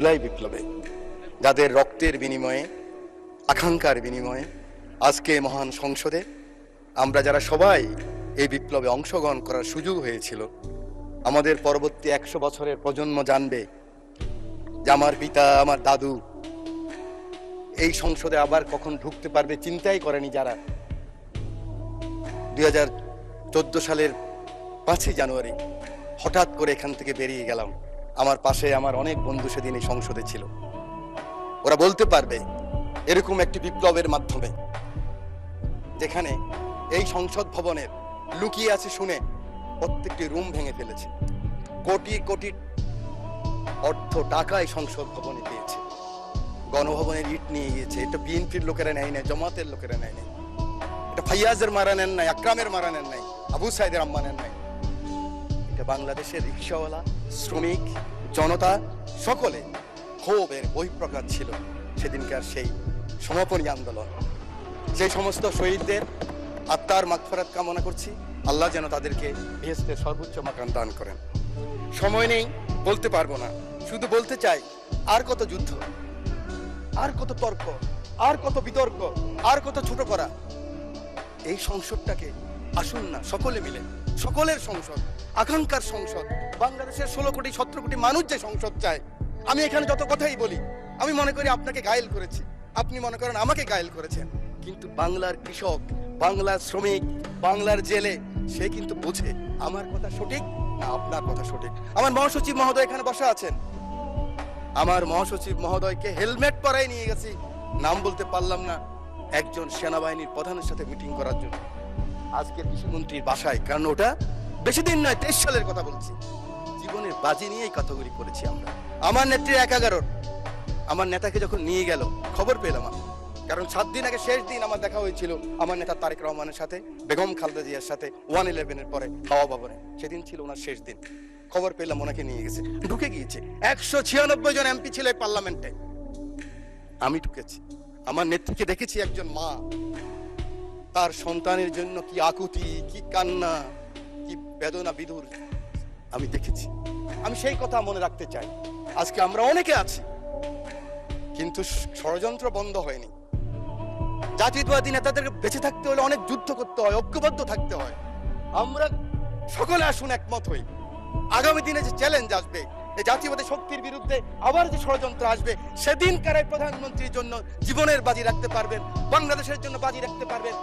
জুলাই বিপ্লবে যাদের রক্তের বিনিময়ে, আকাঙ্ক্ষার বিনিময়ে আজকে মহান সংসদে আমরা যারা সবাই এই বিপ্লবে অংশগ্রহণ করার সুযোগ হয়েছিল, আমাদের পরবর্তী 100 বছরের প্রজন্ম জানবে যে আমার পিতা, আমার দাদু এই সংসদে আবার কখন ঢুকতে পারবে চিন্তাই করেনি যারা 2014 সালের 5ই জানুয়ারি হঠাৎ করে এখান থেকে বেরিয়ে গেলাম। আমার পাশে আমার অনেক বন্ধু সেদিন এই সংসদে ছিল। ওরা বলতে পারবে এরকম একটি বিপ্লবের মাধ্যমে যেখানে এই সংসদ ভবনের লুকিয়ে আছে শুনে প্রত্যেকটি রুম ভেঙে ফেলেছে, কোটি কোটি অর্থ টাকা এই সংসদ ভবনে পেয়েছে, গণভবনের ইট নিয়ে গিয়েছে। এটা বিএনপির লোকেরা নেয় নাই, জমাতের লোকেরা নেয় নাই, এটা ফাইয়াজের মারা নেন নাই, আকরামের মারা নেন নাই, আবু সাইদের আম্মা নেন নাই। এটা বাংলাদেশের রিক্সাওয়ালা, শ্রমিক, জনতা সকলে ক্ষোভের বহিঃপ্রকাশ ছিল সেদিনকার সেই সমাপনী আন্দোলন। সেই সমস্ত শহীদদের আত্মার মাগফিরাত কামনা করছি। আল্লাহ যেন তাদেরকে বেহেশতের সর্বোচ্চ মাকাম দান করেন। সময় নেই, বলতে পারবো না, শুধু বলতে চাই আর কত যুদ্ধ, আর কত তর্ক, আর কত বিতর্ক, আর কত ছোট করা। এই সংসদটাকে আসুন না সকলে মিলে, সকলের সংসদ, আকাঙ্ক্ষার সংসদ, বাংলাদেশের 16 কোটি 17 কোটি মানুষ যে সংসদ চায়। আমি এখানে যত কথাই বলি, আমি মনে করি আপনাকে ঘায়েল করেছি, আপনি মনে করেন আমাকে ঘায়েল করেছেন, কিন্তু বাংলার কৃষক, বাংলার শ্রমিক, বাংলার জেলে সে কিন্তু বোঝে আমার কথা সঠিক না আপনার কথা সঠিক। আমার মহাসচিব মহোদয় এখানে বসা আছেন, আমার মহাসচিব মহোদয়কে হেলমেট পরাই নিয়ে গেছি, নাম বলতে পারলাম না, একজন সেনাবাহিনীর প্রধানের সাথে মিটিং করার জন্য আজকের কৃষিমন্ত্রীর বাসায়। কারণ ওটা বেশি দিন নয়, 23 সালের কথা বলছি। জীবনের বাজি নিয়ে এই কথাগুলি করেছি আমরা। আমার নেত্রী 11 আমার নেতাকে যখন নিয়ে গেল খবর পেলাম আমি, কারণ 7 দিন আগে শেষ দিন আমার দেখা হয়েছিল আমার নেতা তারেক রহমানের সাথে, বেগম খালেদা জিয়ার সাথে 111-এর পরে হাওয়া ভবনে। সেদিন ছিল ওনার শেষ দিন। খবর পেলাম ওনাকে নিয়ে গেছে, ঢুকে গিয়েছে। 196 জন এমপি ছিল এই পার্লামেন্টে, আমি ঢুকেছি। আমার নেত্রীকে দেখেছি একজন মা, তার সন্তানের জন্য কি আকুতি, কি কান্না, কি বেদনা বিধুর আমি দেখেছি। আমি সেই কথা মনে রাখতে চাই। আজকে আমরা অনেকে আছি, কিন্তু ষড়যন্ত্র বন্ধ হয়নি। জাতীয়তাবাদী নেতাদেরকে বেঁচে থাকতে হলে অনেক যুদ্ধ করতে হয়, ঐক্যবদ্ধ থাকতে হয়। আমরা সকলে আসুন একমত হই। আগামী দিনে যে চ্যালেঞ্জ আসবে, এই জাতীয়বাদী শক্তির বিরুদ্ধে আবার যে ষড়যন্ত্র আসবে, সেদিনকার প্রধানমন্ত্রীর জন্য জীবনের বাজি রাখতে পারবেন, বাংলাদেশের জন্য বাজি রাখতে পারবেন।